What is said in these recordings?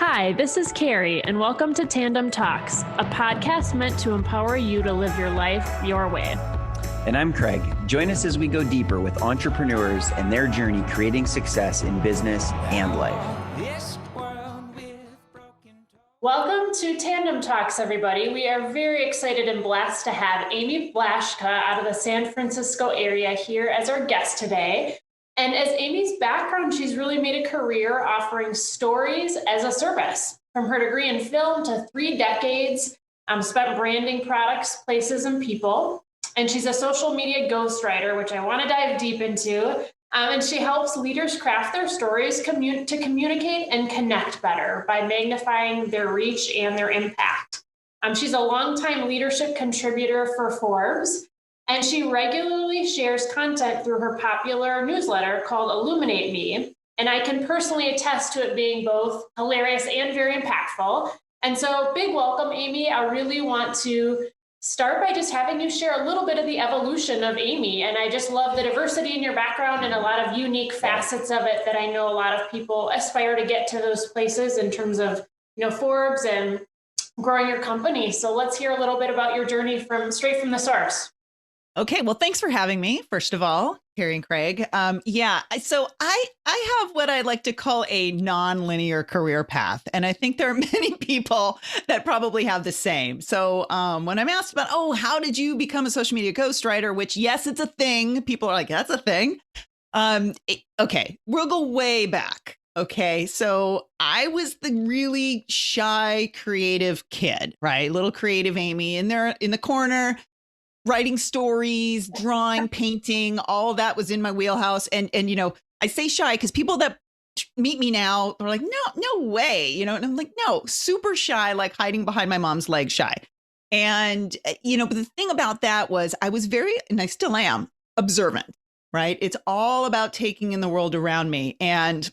Hi, this is Carrie, and welcome to Tandem Talks, a podcast meant to empower you to live your life your way. And I'm Craig. Join us as we go deeper with entrepreneurs and their journey creating success in business and life. Welcome to Tandem Talks, everybody. We are very excited and blessed to have Amy Blaschka out of the San Francisco area here as our guest today. And as Amy's background, she's really made a career offering stories as a service. From her degree in film to 3 decades, spent branding products, places, and people. And she's a social media ghostwriter, which I want to dive deep into. And she helps leaders craft their stories to communicate and connect better by magnifying their reach and their impact. She's a longtime leadership contributor for Forbes, and she regularly shares content through her popular newsletter called Illuminate Me. And I can personally attest to it being both hilarious and very impactful. And so big welcome, Amy. I really want to start by just having you share a little bit of the evolution of Amy. And I just love the diversity in your background and a lot of unique facets of it that I know a lot of people aspire to get to those places in terms of, Forbes and growing your company. So let's hear a little bit about your journey straight from the source. Okay, well, thanks for having me, first of all, Carrie and Craig. So I have what I like to call a non-linear career path. And I think there are many people that probably have the same. So when I'm asked about, how did you become a social media ghostwriter, which, yes, it's a thing. People are like, that's a thing. Okay, we'll go way back. Okay, so I was the really shy, creative kid, right? Little creative Amy in there in the corner, writing stories, drawing, painting, all that was in my wheelhouse. And I say shy because people that meet me now are like, no way, and I'm like, no, super shy, like hiding behind my mom's leg shy. And, but the thing about that was I was very, and I still am, observant, right? It's all about taking in the world around me. And,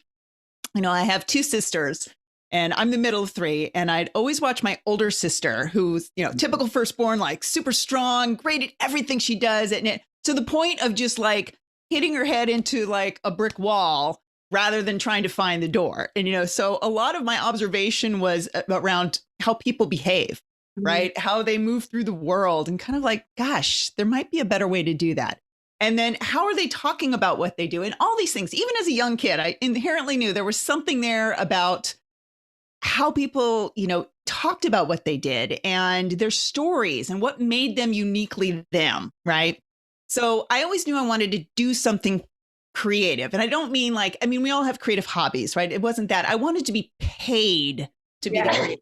I have 2 sisters. And I'm the middle of 3. And I'd always watch my older sister, who's, typical firstborn, like super strong, great at everything she does. And to the point of just like hitting her head into like a brick wall rather than trying to find the door. And, so a lot of my observation was around how people behave, right? How they move through the world and kind of like, gosh, there might be a better way to do that. And then how are they talking about what they do? And all these things, even as a young kid, I inherently knew there was something there about how people, talked about what they did and their stories and what made them uniquely them, right? So I always knew I wanted to do something creative. And I don't mean we all have creative hobbies, right? It wasn't that. I wanted to be paid to be that,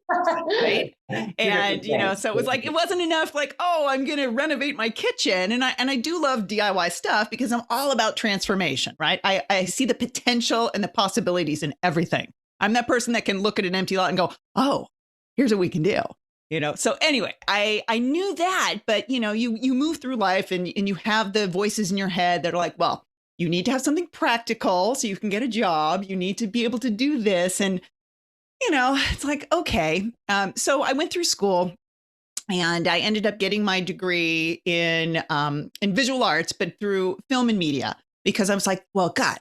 right? And, so it was like, it wasn't enough I'm going to renovate my kitchen. And I do love DIY stuff because I'm all about transformation, right? I see the potential and the possibilities in everything. I'm that person that can look at an empty lot and go, oh, here's what we can do, So anyway, I knew that, but you move through life and you have the voices in your head that are like, well, you need to have something practical so you can get a job. You need to be able to do this. And, it's like, okay. So I went through school and I ended up getting my degree in visual arts, but through film and media, because I was like, well, God,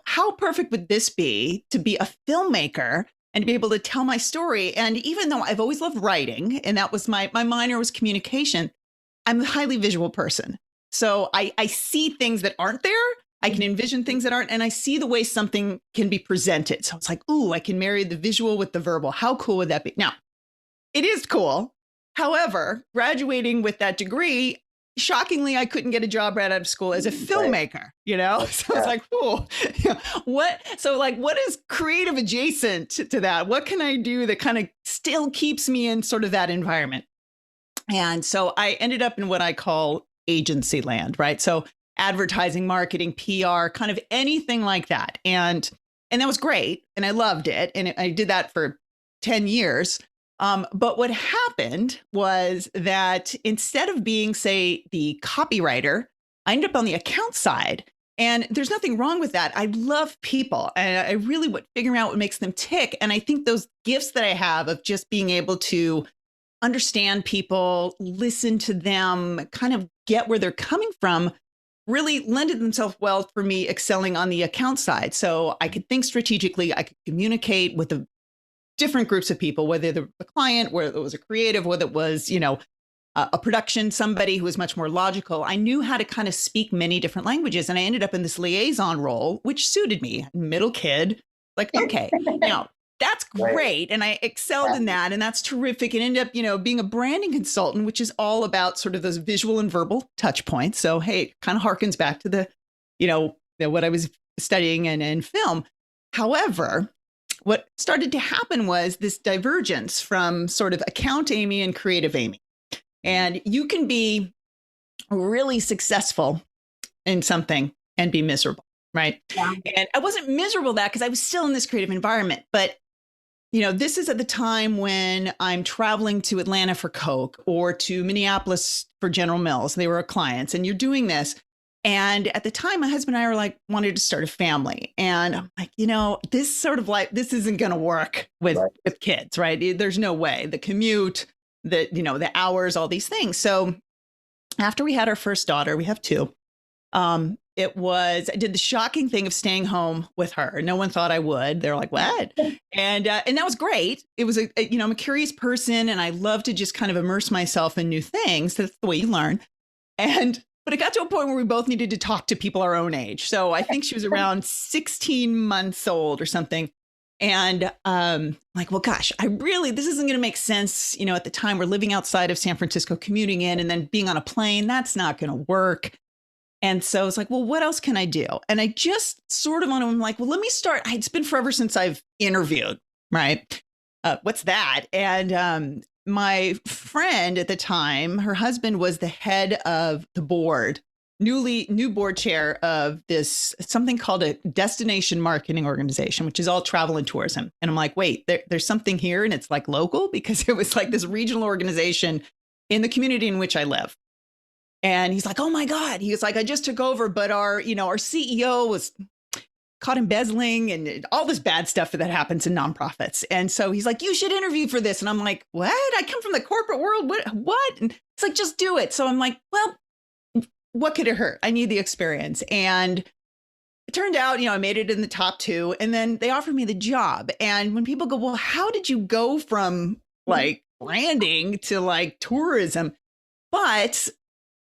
how perfect would this be to be a filmmaker and be able to tell my story? And even though I've always loved writing, and that was my minor was communication, I'm a highly visual person. So I see things that aren't there. I can envision things that aren't, and I see the way something can be presented. So it's like, ooh, I can marry the visual with the verbal. How cool would that be? Now, it is cool. However, graduating with that degree, shockingly, I couldn't get a job right out of school as a filmmaker, So it's like, oh, what? So what is creative adjacent to that? What can I do that kind of still keeps me in sort of that environment? And so I ended up in what I call agency land, right? So advertising, marketing, PR, kind of anything like that. And that was great. And I loved it. And I did that for 10 years. But what happened was that instead of being, say, the copywriter, I ended up on the account side. And there's nothing wrong with that. I love people. And I really figuring out what makes them tick. And I think those gifts that I have of just being able to understand people, listen to them, kind of get where they're coming from, really lended themselves well for me excelling on the account side. So I could think strategically, I could communicate with a different groups of people, whether the client, whether it was a creative, whether it was, a production, somebody who was much more logical. I knew how to kind of speak many different languages. And I ended up in this liaison role, which suited me. Middle kid, like, okay, now that's great. And I excelled in that. And that's terrific. And ended up, being a branding consultant, which is all about sort of those visual and verbal touch points. So, hey, it kind of harkens back to the, what I was studying in film. However, what started to happen was this divergence from sort of account Amy and creative Amy. And you can be really successful in something and be miserable, right? Yeah. And I wasn't miserable because I was still in this creative environment. But, this is at the time when I'm traveling to Atlanta for Coke or to Minneapolis for General Mills. They were clients, and you're doing this. And at the time, my husband and I were wanted to start a family. And I'm like, this sort of this isn't going to work with kids, right? There's no way. The commute, the hours, all these things. So after we had our first daughter, we have two, I did the shocking thing of staying home with her. No one thought I would. They're like, what? And that was great. It was I'm a curious person, and I love to just kind of immerse myself in new things. That's the way you learn. But it got to a point where we both needed to talk to people our own age. So I think she was around 16 months old or something. And like, well, gosh, this isn't going to make sense. At the time we're living outside of San Francisco, commuting in and then being on a plane, that's not going to work. And so it's like, well, what else can I do? And I just sort of I'm like, well, let me start. It's been forever since I've interviewed, right? What's that? And my friend at the time, her husband was the head of the board, new board chair of something called a destination marketing organization, which is all travel and tourism. And I'm like, wait, there's something here, and it's like local, because it was like this regional organization in the community in which I live. And he's like, oh my God. He was like, I just took over, but our CEO was caught embezzling and all this bad stuff that happens in nonprofits. And so he's like, you should interview for this. And I'm like, what? I come from the corporate world. What? And it's like, just do it. So I'm like, well, what could it hurt? I need the experience. And it turned out, I made it in the top 2, and then they offered me the job. And when people go, well, how did you go from branding to tourism? But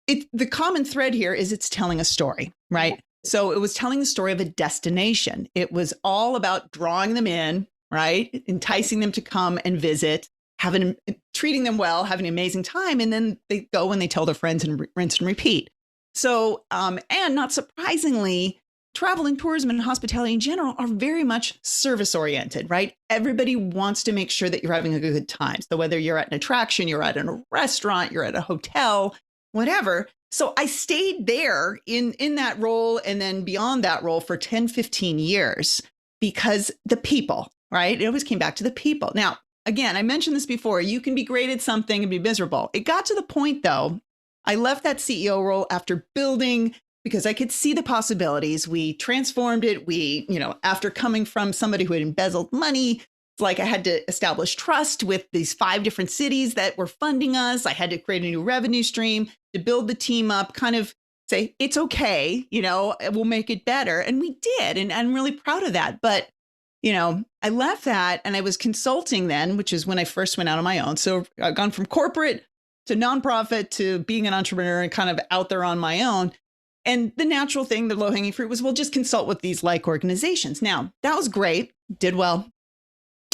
the common thread here is it's telling a story, right? So it was telling the story of a destination. It was all about drawing them in, right? Enticing them to come and visit, treating them well, having an amazing time. And then they go and they tell their friends and rinse and repeat. So, and not surprisingly, travel and tourism and hospitality in general are very much service oriented, right? Everybody wants to make sure that you're having a good time. So whether you're at an attraction, you're at a restaurant, you're at a hotel, whatever. So I stayed there in that role and then beyond that role for 10, 15 years because the people, right? It always came back to the people. Now, again, I mentioned this before, you can be great at something and be miserable. It got to the point though, I left that CEO role after building because I could see the possibilities. We transformed it. After coming from somebody who had embezzled money, it's like I had to establish trust with these 5 different cities that were funding us. I had to create a new revenue stream to build the team up, kind of say, it's okay, we'll make it better. And we did. And I'm really proud of that. But, I left that and I was consulting then, which is when I first went out on my own. So I've gone from corporate to nonprofit to being an entrepreneur and kind of out there on my own. And the natural thing, the low hanging fruit was, well, just consult with these organizations. Now, that was great, did well.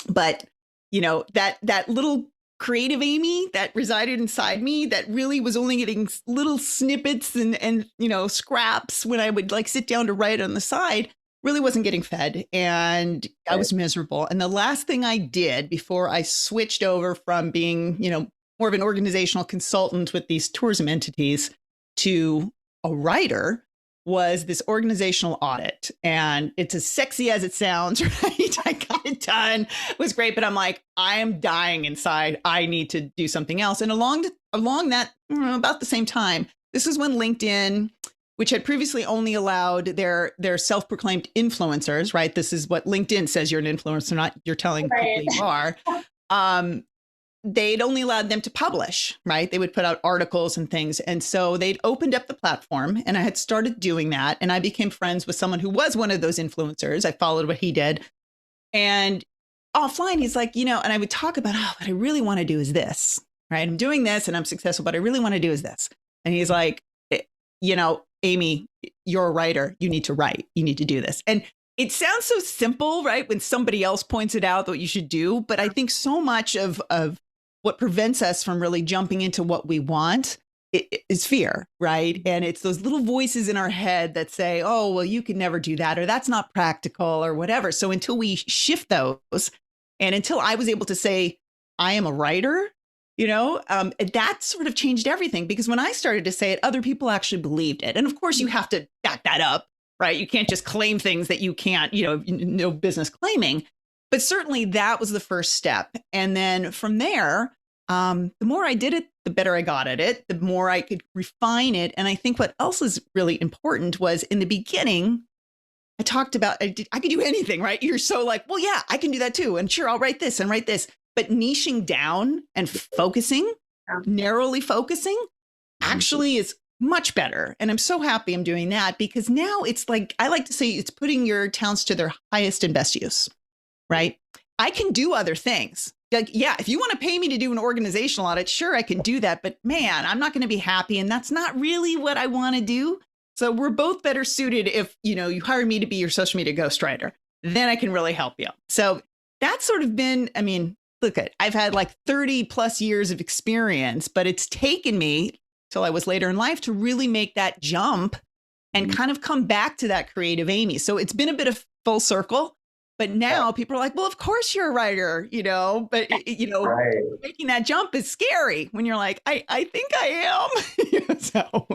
But, that little creative Amy that resided inside me that really was only getting little snippets and scraps when I would sit down to write on the side really wasn't getting fed. And I was miserable. And the last thing I did before I switched over from being, more of an organizational consultant with these tourism entities to a writer was this organizational audit. And it's as sexy as it sounds, right? I got it done. It was great. But I'm like, I am dying inside. I need to do something else. And along that, about the same time, this is when LinkedIn, which had previously only allowed their self-proclaimed influencers, right? This is what LinkedIn says you're an influencer, not you're telling people you are. They'd only allowed them to publish, right? They would put out articles and things. And so they'd opened up the platform and I had started doing that. And I became friends with someone who was one of those influencers. I followed what he did. And offline, he's like, and I would talk about, what I really want to do is this, right? I'm doing this and I'm successful, but I really want to do is this. And he's like, Amy, you're a writer. You need to write. You need to do this. And it sounds so simple, right? When somebody else points it out that what you should do. But I think so much of what prevents us from really jumping into what we want is fear, right? And it's those little voices in our head that say, oh, well, you could never do that, or that's not practical, or whatever. So until we shift those, and until I was able to say, I am a writer, that sort of changed everything. Because when I started to say it, other people actually believed it. And of course, you have to back that up, right? You can't just claim things that you can't, no business claiming. But certainly that was the first step. And then from there, the more I did it, the better I got at it, the more I could refine it. And I think what else is really important was in the beginning, I talked about, I could do anything, right? You're so like, well, yeah, I can do that too. And sure, I'll write this and write this. But niching down and focusing, narrowly focusing, actually is much better. And I'm so happy I'm doing that, because now it's like, I like to say it's putting your talents to their highest and best use, right? I can do other things. Like, yeah, if you want to pay me to do an organizational audit, sure, I can do that. But man, I'm not going to be happy. And that's not really what I want to do. So we're both better suited if, you hire me to be your social media ghostwriter, then I can really help you. So that's sort of been, look, I've had like 30 plus years of experience, but it's taken me till I was later in life to really make that jump and kind of come back to that creative Amy. So it's been a bit of full circle. But now people are like, well, of course you're a writer, but, right. Making that jump is scary when you're like, I think I am. So.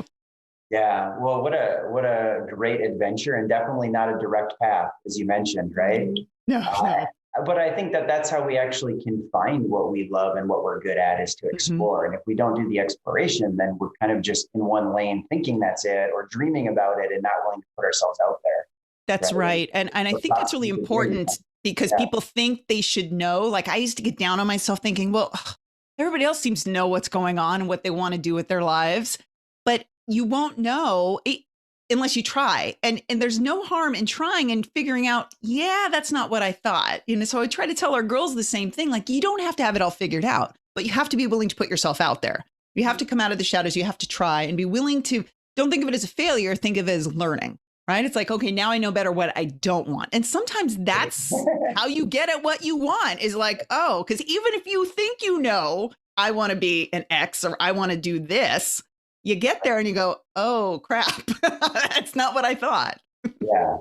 Yeah. Well, what a great adventure, and definitely not a direct path, as you mentioned, right? No. But I think that's how we actually can find what we love and what we're good at, is to explore. Mm-hmm. And if we don't do the exploration, then we're kind of just in one lane thinking that's it, or dreaming about it and not willing to put ourselves out there. That's right. And I think that's really important, because people think they should know. Like, I used to get down on myself thinking, well, everybody else seems to know what's going on and what they want to do with their lives. But you won't know unless you try. And there's no harm in trying and figuring out, yeah, that's not what I thought. So I try to tell our girls the same thing. Like, you don't have to have it all figured out, but you have to be willing to put yourself out there. You have to come out of the shadows. You have to try and be willing to, don't think of it as a failure, think of it as learning. Right? It's like, okay, now I know better what I don't want. And sometimes that's how you get at what you want, is like, oh, because even if you think, I want to be an X, or I want to do this, you get there and you go, oh, crap. That's not what I thought. Yeah.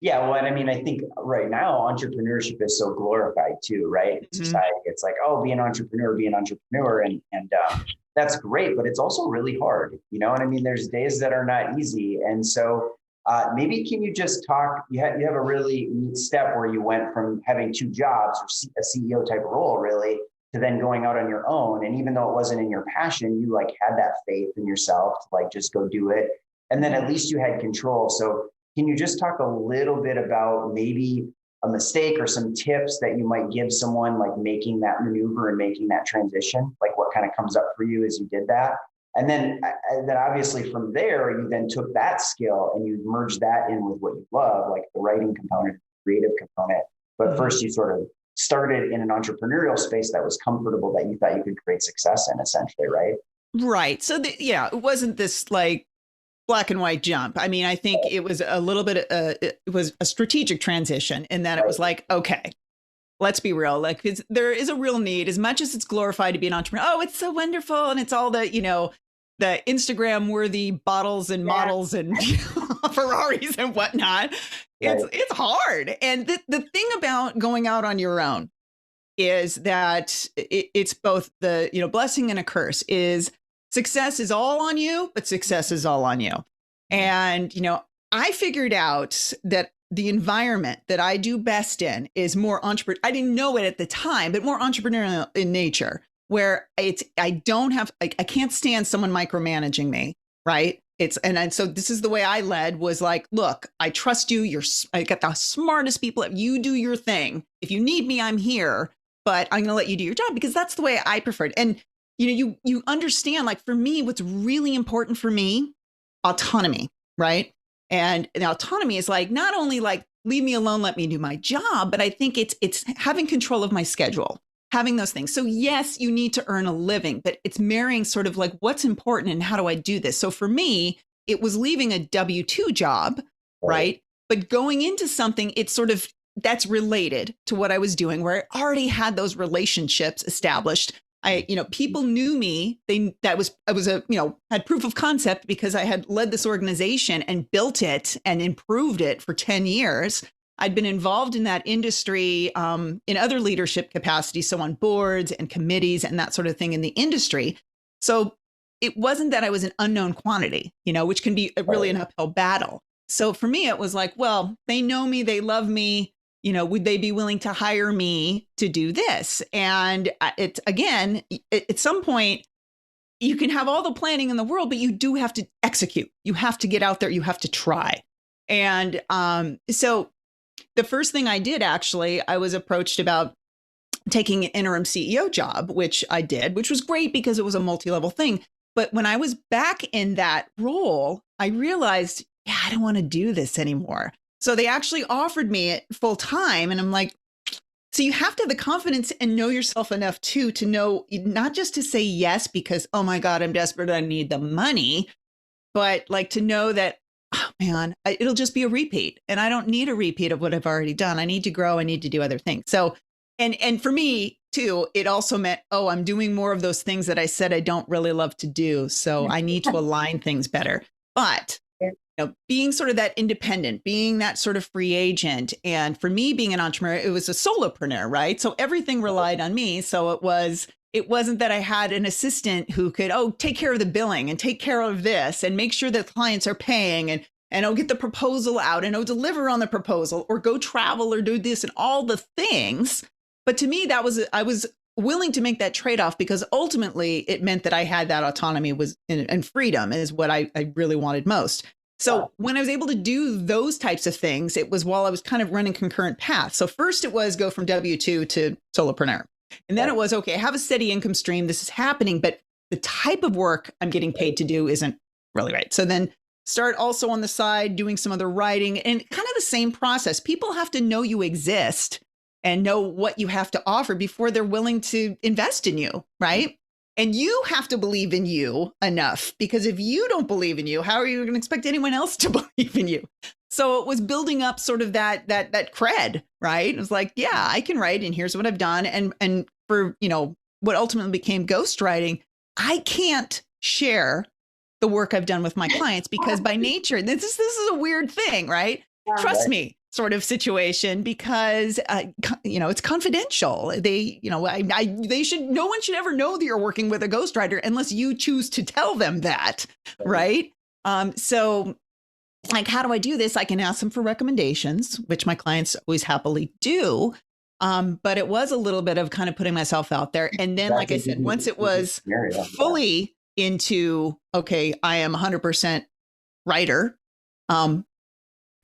Yeah. Well, and I think right now, entrepreneurship is so glorified too, right? In society, it's like, oh, be an entrepreneur. And that's great, but it's also really hard. There's days that are not easy. And so maybe can you just talk, you have a really neat step where you went from having two jobs, or a CEO type role really, to then going out on your own. And even though it wasn't in your passion, you had that faith in yourself to just go do it. And then at least you had control. So can you just talk a little bit about maybe a mistake or some tips that you might give someone making that maneuver and making that transition? What kind of comes up for you as you did that? And then obviously from there, you then took that skill and you merged that in with what you love, like the writing component, creative component. But first you sort of started in an entrepreneurial space that was comfortable, that you thought you could create success in, essentially, right? Right. So it wasn't this black and white jump. I think it was a little bit, it was a strategic transition in that it was like, okay, let's be real. There is a real need, as much as it's glorified to be an entrepreneur. Oh, it's so wonderful. And it's all the, the Instagram worthy bottles and models and Ferraris and whatnot. It's hard. And the thing about going out on your own is that it's both the, blessing and a curse. Is success is all on you, but success is all on you. And, I figured out that the environment that I do best in is more entrepreneurial. I didn't know it at the time, but more entrepreneurial in nature, where I can't stand someone micromanaging me. Right. And so this is the way I led, was like, look, I trust you. I got the smartest people. You do your thing. If you need me, I'm here, but I'm going to let you do your job, because that's the way I preferred. And, you understand, for me, what's really important for me, autonomy. Right. And autonomy is not only leave me alone, let me do my job. But I think it's having control of my schedule, having those things. So yes, you need to earn a living, but it's marrying sort of like what's important and how do I do this? So for me, it was leaving a W-2 job, right? But going into something, it's sort of that's related to what I was doing, where I already had those relationships established. People knew me. I was had proof of concept because I had led this organization and built it and improved it for 10 years. I'd been involved in that industry in other leadership capacities, so on boards and committees and that sort of thing in the industry. So it wasn't that I was an unknown quantity, which can be really an uphill battle. So for me, it was like, well, they know me, they love me. Would they be willing to hire me to do this? And it's again, at some point, you can have all the planning in the world, but you do have to execute. You have to get out there. You have to try. And so the first thing I did, actually, I was approached about taking an interim CEO job, which I did, which was great because it was a multi-level thing. But when I was back in that role, I realized, I don't want to do this anymore. So they actually offered me it full time. And I'm like, so you have to have the confidence and know yourself enough too, to know not just to say yes, because, oh my God, I'm desperate, I need the money, but like to know that, oh man, it'll just be a repeat. And I don't need a repeat of what I've already done. I need to grow. I need to do other things. So, and for me too, it also meant, oh, I'm doing more of those things that I said I don't really love to do. So I need to align things better. But being sort of that independent, being that sort of free agent. And for me, being an entrepreneur, it was a solopreneur, right? So everything relied on me. So it wasn't that I had an assistant who could, take care of the billing and take care of this and make sure that clients are paying and get the proposal out and deliver on the proposal or go travel or do this and all the things. But to me, I was willing to make that trade-off because ultimately it meant that I had that autonomy and freedom is what I really wanted most. So when I was able to do those types of things, it was while I was kind of running concurrent paths. So first it was go from W-2 to solopreneur. And then it was, okay, I have a steady income stream. This is happening, but the type of work I'm getting paid to do isn't really right. So then start also on the side doing some other writing and kind of the same process. People have to know you exist and know what you have to offer before they're willing to invest in you, right? And you have to believe in you enough, because if you don't believe in you, how are you going to expect anyone else to believe in you? So it was building up sort of that cred, right? It was like, yeah, I can write and here's what I've done. And for, what ultimately became ghostwriting, I can't share the work I've done with my clients because by nature, this is a weird thing, right? Yeah, trust me. Sort of situation because it's confidential. No one should ever know that you're working with a ghostwriter unless you choose to tell them that, right? So like, how do I do this? I can ask them for recommendations, which my clients always happily do. But it was a little bit of kind of putting myself out there. And then, like I said, once it was fully into, okay, I am 100% writer.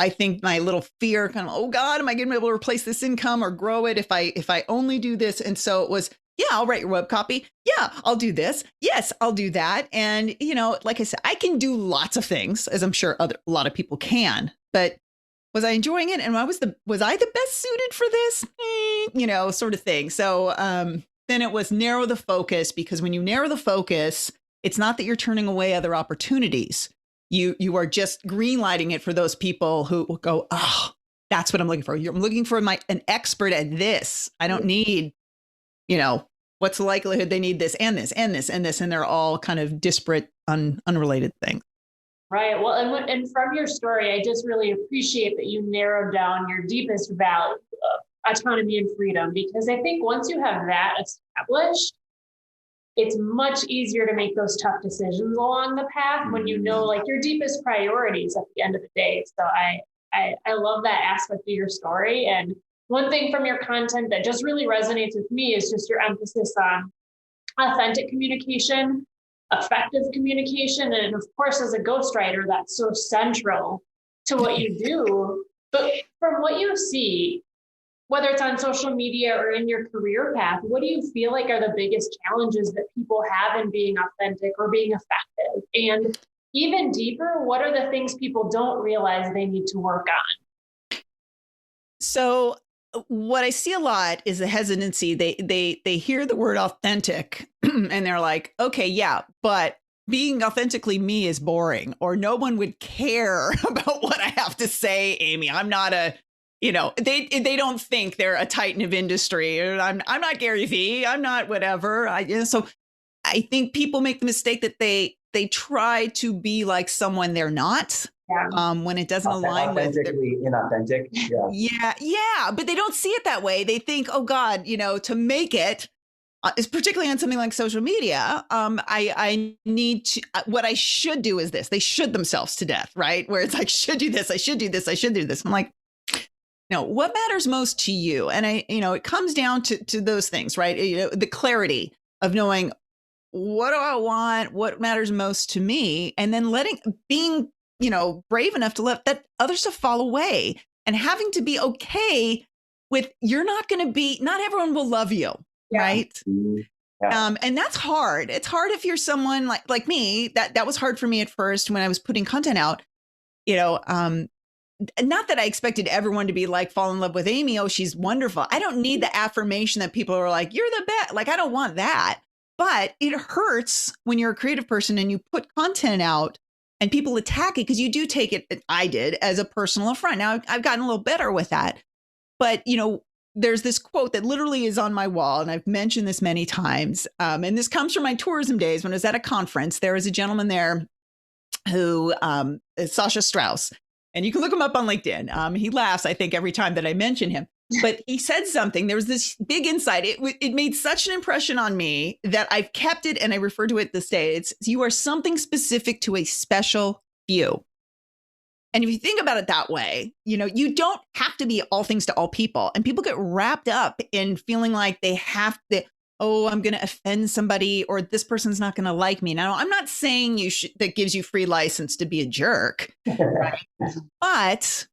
I think my little fear kind of, oh God, am I going to be able to replace this income or grow it if I only do this? And so it was, yeah, I'll write your web copy. Yeah, I'll do this. Yes, I'll do that. And, like I said, I can do lots of things, as I'm sure a lot of people can, but was I enjoying it? And was I the best suited for this? Sort of thing. So then it was narrow the focus, because when you narrow the focus, it's not that you're turning away other opportunities. You are just greenlighting it for those people who will go, oh, that's what I'm looking for. I'm looking for an expert at this. I don't need, what's the likelihood they need this and this and this and this, and they're all kind of disparate, unrelated things. Right. Well, and from your story, I just really appreciate that you narrowed down your deepest value of autonomy and freedom, because I think once you have that established, it's much easier to make those tough decisions along the path when you know like your deepest priorities at the end of the day. So I love that aspect of your story. And one thing from your content that just really resonates with me is just your emphasis on authentic communication, effective communication. And of course, as a ghostwriter, that's so central to what you do. But from what you see, whether it's on social media or in your career path, what do you feel like are the biggest challenges that people have in being authentic or being effective? And even deeper, what are the things people don't realize they need to work on? So what I see a lot is the hesitancy. They hear the word authentic and they're like, okay, yeah, but being authentically me is boring, or no one would care about what I have to say, Amy. I'm not a, they don't think they're a titan of industry. Or I'm not Gary Vee. I'm not whatever. So I think people make the mistake that they try to be like someone they're not. Yeah. When it doesn't align with authentically inauthentic. Yeah, but they don't see it that way. They think, oh God, to make it, is particularly on something like social media. I need to. What I should do is this. They should themselves to death, right? Where it's like, should do this. I should do this. I should do this. I'm like, no. What matters most to you? And it comes down to those things, right? The clarity of knowing what do I want, what matters most to me, and then being brave enough to let that other stuff fall away, and having to be okay with not everyone will love you. Yeah. Right. Yeah. And that's hard. It's hard if you're someone like me. That was hard for me at first when I was putting content out. Not that I expected everyone to be like, fall in love with Amy. Oh, she's wonderful. I don't need the affirmation that people are like, you're the best. Like, I don't want that. But it hurts when you're a creative person and you put content out and people attack it, because you do take it, I did, as a personal affront. Now I've gotten a little better with that. But, there's this quote that literally is on my wall, and I've mentioned this many times. And this comes from my tourism days when I was at a conference. There was a gentleman there who is Sasha Strauss, and you can look him up on LinkedIn. He laughs, I think, every time that I mention him. But he said something. There was this big insight. It made such an impression on me that I've kept it, and I refer to it this day. It's, you are something specific to a special few. And if you think about it that way, you don't have to be all things to all people. And people get wrapped up in feeling like they have to, oh, I'm going to offend somebody, or this person's not going to like me. Now, I'm not saying that gives you free license to be a jerk. Right? But,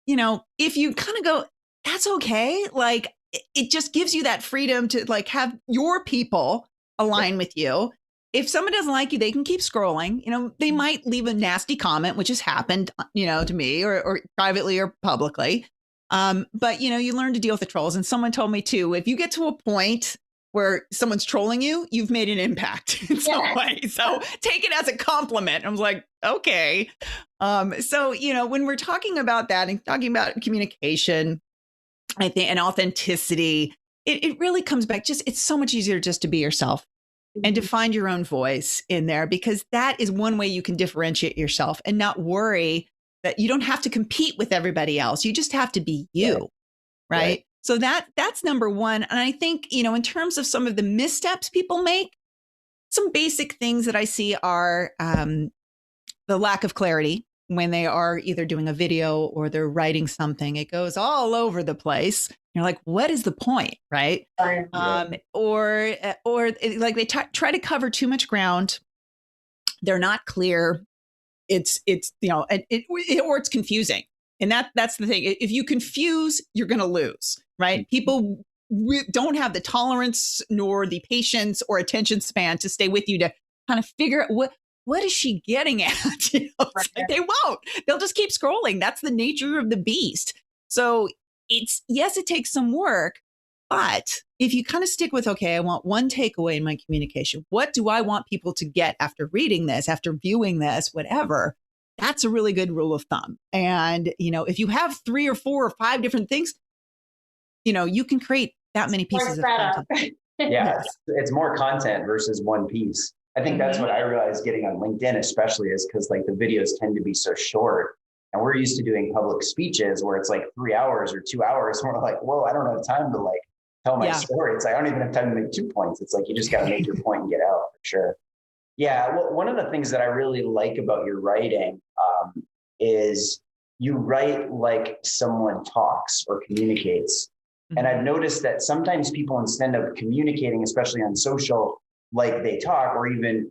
if you kind of go, that's okay. Like, it just gives you that freedom to have your people align with you. If someone doesn't like you, they can keep scrolling. They might leave a nasty comment, which has happened, to me or privately or publicly. But, you learn to deal with the trolls. And someone told me too, if you get to a point where someone's trolling you, you've made an impact in some way. So take it as a compliment. I was like, okay. So, when we're talking about that and talking about communication, I think, and authenticity, it really comes back. It's so much easier just to be yourself. And to find your own voice in there, because that is one way you can differentiate yourself and not worry that you don't have to compete with everybody else. You just have to be you. Right. So that's number one. And I think, in terms of some of the missteps people make, some basic things that I see are the lack of clarity when they are either doing a video or they're writing something. It goes all over the place. You're like, what is the point, right? Or like they try to cover too much ground. They're not clear. It's or it's confusing, and that's the thing. If you confuse, you're going to lose, right? People don't have the tolerance nor the patience or attention span to stay with you to kind of figure out what is she getting at. Like they won't. They'll just keep scrolling. That's the nature of the beast. So it takes some work, but if you kind of stick with, okay, I want one takeaway in my communication. What do I want people to get after reading this, after viewing this, whatever? That's a really good rule of thumb. And, if you have 3 or 4 or 5 different things, you can create that many pieces of content. It's more content versus one piece. I think that's what I realized getting on LinkedIn, especially, is because the videos tend to be so short. And we're used to doing public speeches where it's 3 hours or 2 hours. And we're like, whoa, I don't have time to tell my story. It's I don't even have time to make 2 points. It's you just got to make your point and get out, for sure. Yeah. Well, one of the things that I really like about your writing is you write like someone talks or communicates. Mm-hmm. And I've noticed that sometimes people, instead of communicating, especially on social, like they talk, or even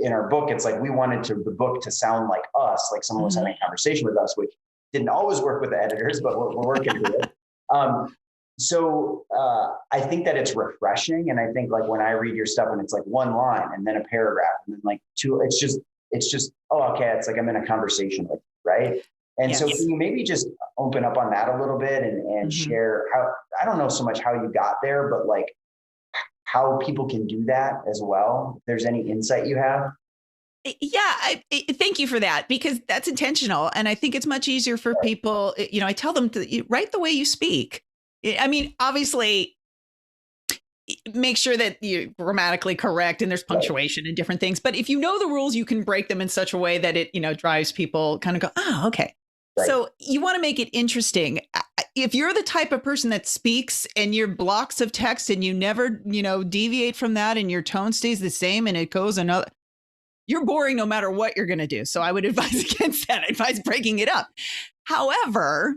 in our book, it's we wanted the book to sound like us, like someone was having a conversation with us, which didn't always work with the editors, but we're working with it. So I think that it's refreshing. And I think when I read your stuff and it's one line and then a paragraph and then 2, it's just, oh, okay. It's I'm in a conversation with you, right? And so can you maybe just open up on that a little bit and share how, I don't know so much how you got there, but like how people can do that as well. If there's any insight you have. Yeah, thank you for that, because that's intentional. And I think it's much easier for people, I tell them to write the way you speak. I mean, obviously, make sure that you're grammatically correct and there's punctuation and different things. But if you know the rules, you can break them in such a way that it, drives people kind of go, oh, okay. Right. So you want to make it interesting. If you're the type of person that speaks and your blocks of text and you never, deviate from that and your tone stays the same and it goes another, you're boring no matter what you're going to do. So I would advise against that. I advise breaking it up. However,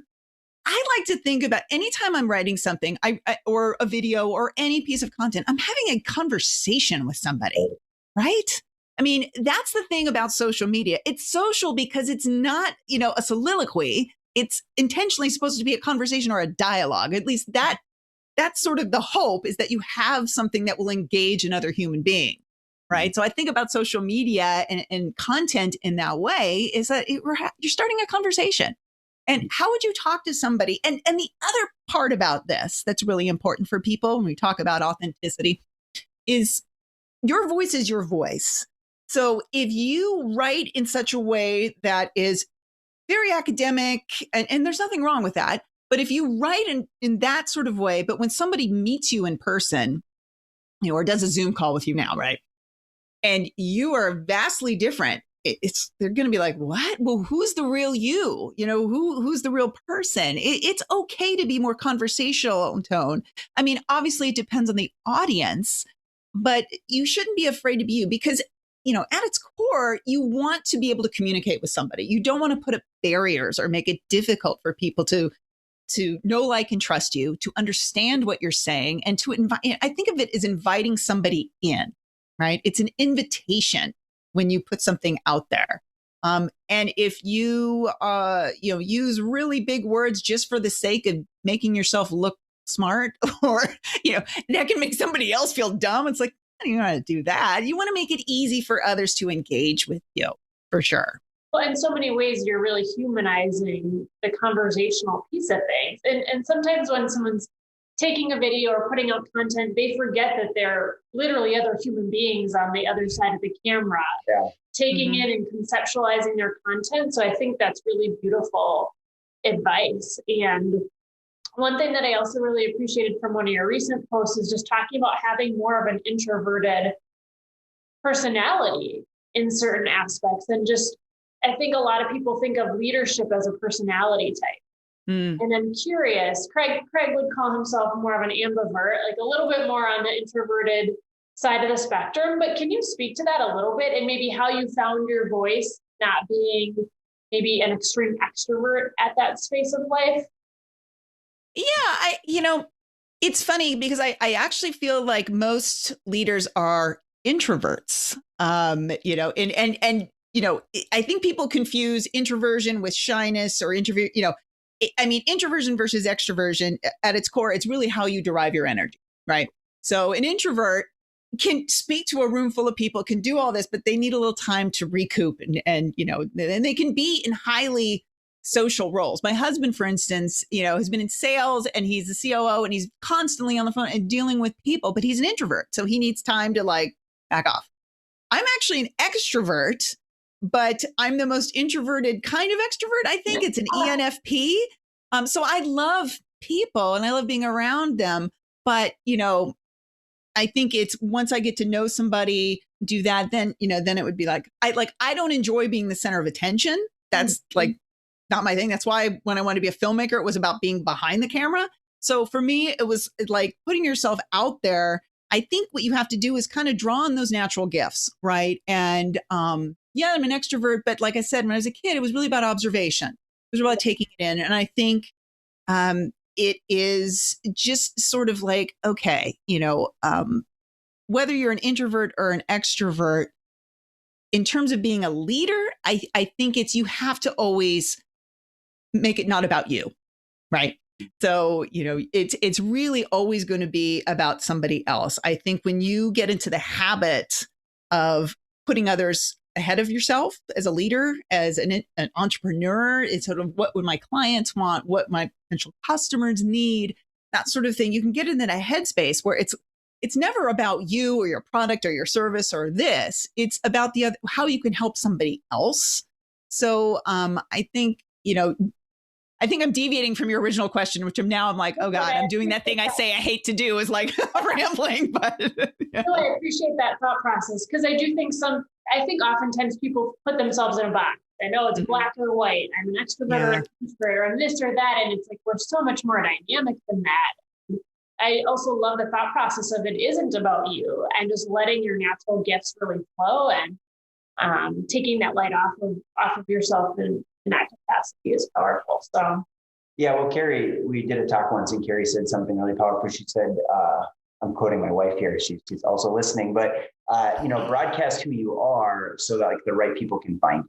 I like to think about anytime I'm writing something or a video or any piece of content, I'm having a conversation with somebody, right? I mean, that's the thing about social media. It's social because it's not, a soliloquy. It's intentionally supposed to be a conversation or a dialogue. At least that's sort of the hope, is that you have something that will engage another human being, right? So I think about social media and content in that way is that you're starting a conversation. And how would you talk to somebody? And the other part about this that's really important for people when we talk about authenticity is your voice is your voice. So if you write in such a way that is very academic, and there's nothing wrong with that, but if you write in that sort of way, but when somebody meets you in person, or does a Zoom call with you now, right? And you are vastly different, they're going to be like, what? Well, who's the real you? Who's the real person? It's okay to be more conversational in tone. I mean, obviously it depends on the audience, but you shouldn't be afraid to be you, because at its core, you want to be able to communicate with somebody. You don't want to put up barriers or make it difficult for people to know, like, and trust you, to understand what you're saying, and to invite. I think of it as inviting somebody in, right? It's an invitation when you put something out there. And if you, use really big words just for the sake of making yourself look smart, or, that can make somebody else feel dumb. It's like, you don't want to do that. You want to make it easy for others to engage with you, for sure. Well, in so many ways, you're really humanizing the conversational piece of things. And sometimes when someone's taking a video or putting out content, they forget that they're literally other human beings on the other side of the camera, taking it and conceptualizing their content. So I think that's really beautiful advice. And one thing that I also really appreciated from one of your recent posts is just talking about having more of an introverted personality in certain aspects. And just, I think a lot of people think of leadership as a personality type. And I'm curious, Craig would call himself more of an ambivert, like a little bit more on the introverted side of the spectrum. But can you speak to that a little bit, and maybe how you found your voice not being maybe an extreme extrovert at that space of life? Yeah, it's funny because I actually feel like most leaders are introverts, and I think people confuse introversion with shyness or introversion versus extroversion at its core, it's really how you derive your energy, right? So an introvert can speak to a room full of people, can do all this, but they need a little time to recoup and they can be in highly social roles. My husband, for instance, has been in sales and he's the COO and he's constantly on the phone and dealing with people, but he's an introvert. So he needs time to back off. I'm actually an extrovert, but I'm the most introverted kind of extrovert. I think it's an ENFP. So I love people and I love being around them. But, I think it's once I get to know somebody, do that, then it would be I don't enjoy being the center of attention. That's not my thing. That's why when I wanted to be a filmmaker, it was about being behind the camera. So for me, it was like putting yourself out there. I think what you have to do is kind of draw on those natural gifts, right? And I'm an extrovert, but like I said, when I was a kid, it was really about observation. It was about taking it in. And I think it is just sort of like, okay, whether you're an introvert or an extrovert, in terms of being a leader, I think you have to always make it not about you, right? So, it's really always going to be about somebody else. I think when you get into the habit of putting others ahead of yourself as a leader, as an entrepreneur. It's sort of what would my clients want, what my potential customers need, that sort of thing. You can get in that headspace where it's never about you or your product or your service or this. It's about how you can help somebody else. So I think, I think I'm deviating from your original question, which I'm like, oh God, I'm doing that thing I say I hate to do, is like rambling. But yeah. No, I appreciate that thought process, because I do think oftentimes people put themselves in a box. I know it's black or white. I'm an extrovert or an introvert, or I'm this or that. And it's like, we're so much more dynamic than that. I also love the thought process of it isn't about you, and just letting your natural gifts really flow, and taking that light off of yourself in that capacity is powerful. So, yeah. Well, Carrie, we did a talk once, and Carrie said something really powerful. She said, I'm quoting my wife here. She's also listening, but broadcast who you are so that like the right people can find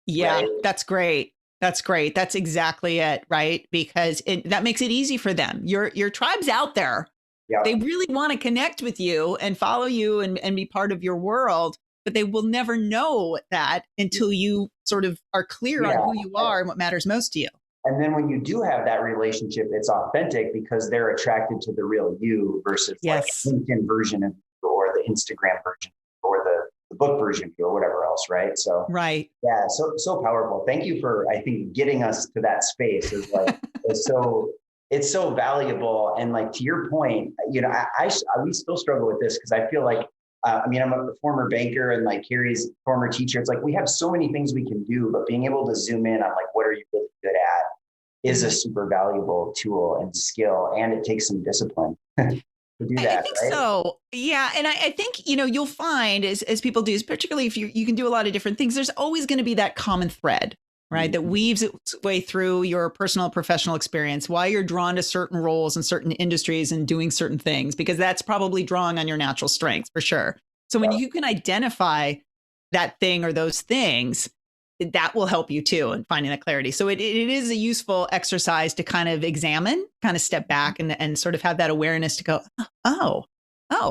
you. Yeah, right? That's great. That's great. That's exactly it, right? Because that makes it easy for them. Your tribe's out there. Yeah. They really want to connect with you and follow you and be part of your world, but they will never know that until you sort of are clear on who you are and what matters most to you. And then when you do have that relationship, it's authentic because they're attracted to the real you versus like LinkedIn version of you, or the Instagram version, or the book version of you, or whatever else, right? So yeah, so powerful. Thank you for, I think, getting us to that space. Is like it's so valuable. And like to your point, we still struggle with this because I feel like I'm a former banker, and like Carrie's former teacher. It's like we have so many things we can do, but being able to zoom in on like what are you really good at is a super valuable tool and skill, and it takes some discipline to do that. I think right? So. Yeah. And I think, you'll find as people do, particularly if you can do a lot of different things, there's always going to be that common thread, right? That weaves its way through your personal, professional experience, why you're drawn to certain roles in certain industries and doing certain things, because that's probably drawing on your natural strengths for sure. So when you can identify that thing or those things, that will help you too in finding that clarity. So it is a useful exercise to kind of examine, kind of step back and sort of have that awareness to go, oh,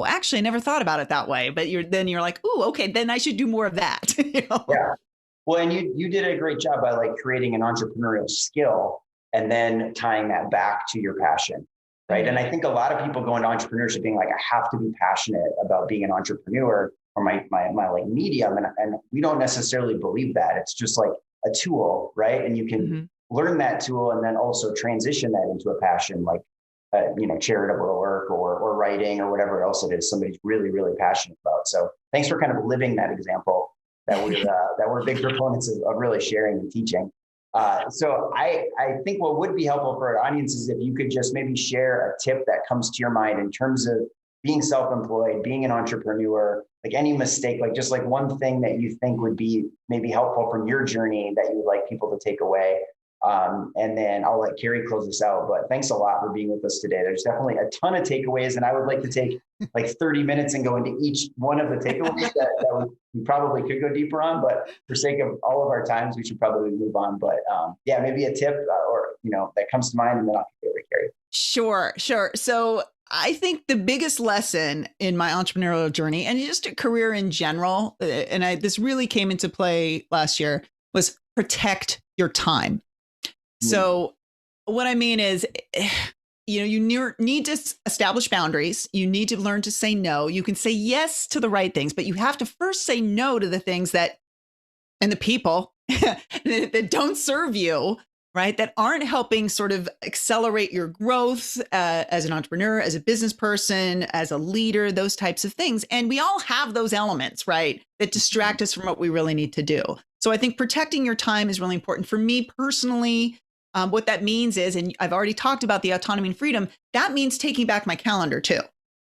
actually I never thought about it that way. But you're like, oh, okay, then I should do more of that. Yeah. Well, and you did a great job by like creating an entrepreneurial skill and then tying that back to your passion. Right. And I think a lot of people go into entrepreneurship being like, I have to be passionate about being an entrepreneur or my like medium. And we don't necessarily believe that. It's just like a tool, right? And you can learn that tool and then also transition that into a passion, like, charitable work or writing or whatever else it is somebody's really, really passionate about. So thanks for kind of living that example that we're big proponents of really sharing and teaching. So I think what would be helpful for our audience is if you could just maybe share a tip that comes to your mind in terms of being self-employed, being an entrepreneur, like any mistake, like just like one thing that you think would be maybe helpful from your journey that you would like people to take away. And then I'll let Carrie close this out, but thanks a lot for being with us today. There's definitely a ton of takeaways, and I would like to take like 30 minutes and go into each one of the takeaways that we probably could go deeper on, but for sake of all of our times, we should probably move on. But maybe a tip that comes to mind, and then I'll give it to Carrie. Sure. So I think the biggest lesson in my entrepreneurial journey, and just a career in general, and this really came into play last year, was protect your time. So what I mean is, you need to establish boundaries. You need to learn to say no. You can say yes to the right things, but you have to first say no to the things and the people that don't serve you, right? That aren't helping sort of accelerate your growth as an entrepreneur, as a business person, as a leader, those types of things. And we all have those elements, right, that distract us from what we really need to do. So I think protecting your time is really important. For me personally, what that means is, and I've already talked about the autonomy and freedom, that means taking back my calendar too.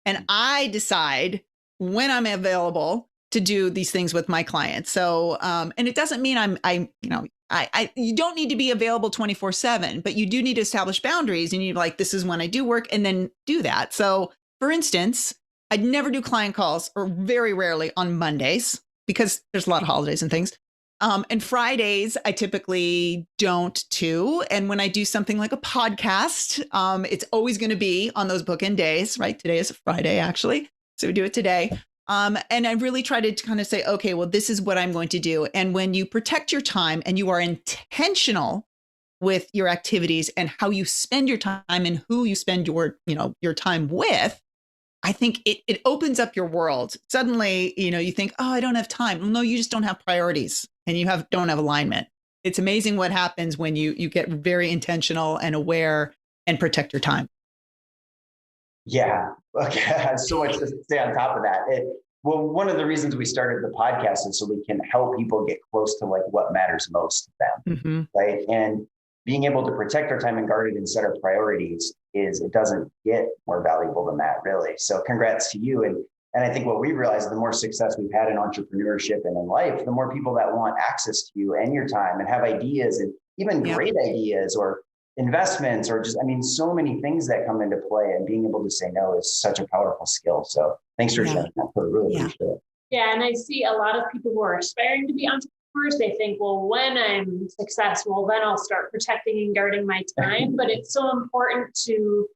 And I decide when I'm available to do these things with my clients. So, and it doesn't mean you don't need to be available 24/7, but you do need to establish boundaries. You need this is when I do work, and then do that. So for instance, I'd never do client calls, or very rarely on Mondays, because there's a lot of holidays and things. And Fridays, I typically don't too. And when I do something like a podcast, it's always going to be on those bookend days, right? Today is a Friday, actually. So we do it today. And I really try to kind of say, okay, well, this is what I'm going to do. And when you protect your time and you are intentional with your activities and how you spend your time and who you spend your time with, I think it opens up your world. Suddenly, you think, oh, I don't have time. Well, no, you just don't have priorities and you don't have alignment. It's amazing what happens when you get very intentional and aware and protect your time. Yeah. Okay. So much to say on top of that. Well, one of the reasons we started the podcast is so we can help people get close to like what matters most to them. Right. And being able to protect our time and guard it and set our priorities it doesn't get more valuable than that, really. So congrats to you. And I think what we realized, the more success we've had in entrepreneurship and in life, the more people that want access to you and your time and have ideas and even great ideas or investments or just, so many things that come into play, and being able to say no is such a powerful skill. So thanks for sharing that. I really appreciate it. Yeah. And I see a lot of people who are aspiring to be entrepreneurs. They think, well, when I'm successful, then I'll start protecting and guarding my time. But it's so important to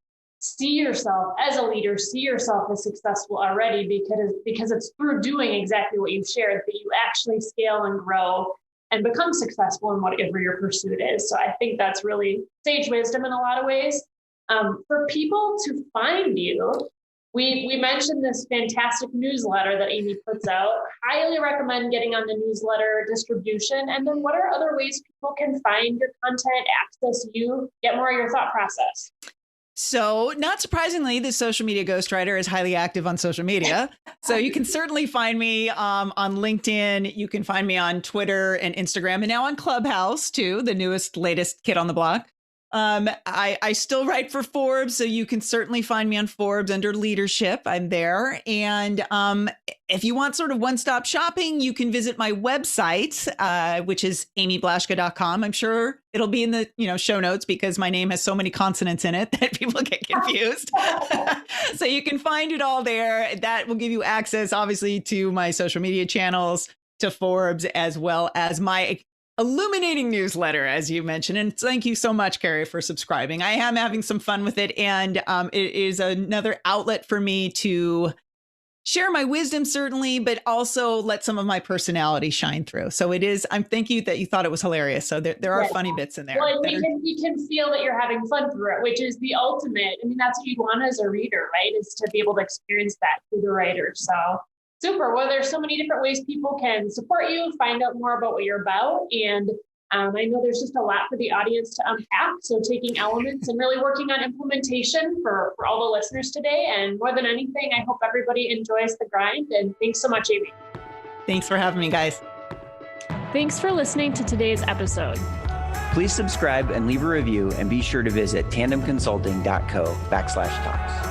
see yourself as a leader, see yourself as successful already, because it's through doing exactly what you've shared that you actually scale and grow and become successful in whatever your pursuit is. So I think that's really sage wisdom in a lot of ways. For people to find you, we mentioned this fantastic newsletter that Amy puts out. Highly recommend getting on the newsletter distribution. And then what are other ways people can find your content, access you, get more of your thought process? So not surprisingly, the social media ghostwriter is highly active on social media. So you can certainly find me on LinkedIn. You can find me on Twitter and Instagram, and now on Clubhouse too, the latest kid on the block. I still write for Forbes, so you can certainly find me on Forbes under leadership. I'm there. And if you want sort of one-stop shopping, you can visit my website, which is amyblaschka.com. I'm sure it'll be in the show notes because my name has so many consonants in it that people get confused. So you can find it all there. That will give you access, obviously, to my social media channels, to Forbes, as well as my illuminating newsletter, as you mentioned. And thank you so much, Carrie, for subscribing. I am having some fun with it. And it is another outlet for me to share my wisdom, certainly, but also let some of my personality shine through. So it is, thank you that you thought it was hilarious. So there are funny bits in there. Well, we can feel that you're having fun through it, which is the ultimate. That's what you want as a reader, right? Is to be able to experience that through the writer. So super. Well, there's so many different ways people can support you, find out more about what you're about. And I know there's just a lot for the audience to unpack. So taking elements and really working on implementation for all the listeners today. And more than anything, I hope everybody enjoys the grind. And thanks so much, Amy. Thanks for having me, guys. Thanks for listening to today's episode. Please subscribe and leave a review, and be sure to visit tandemconsulting.co/talks.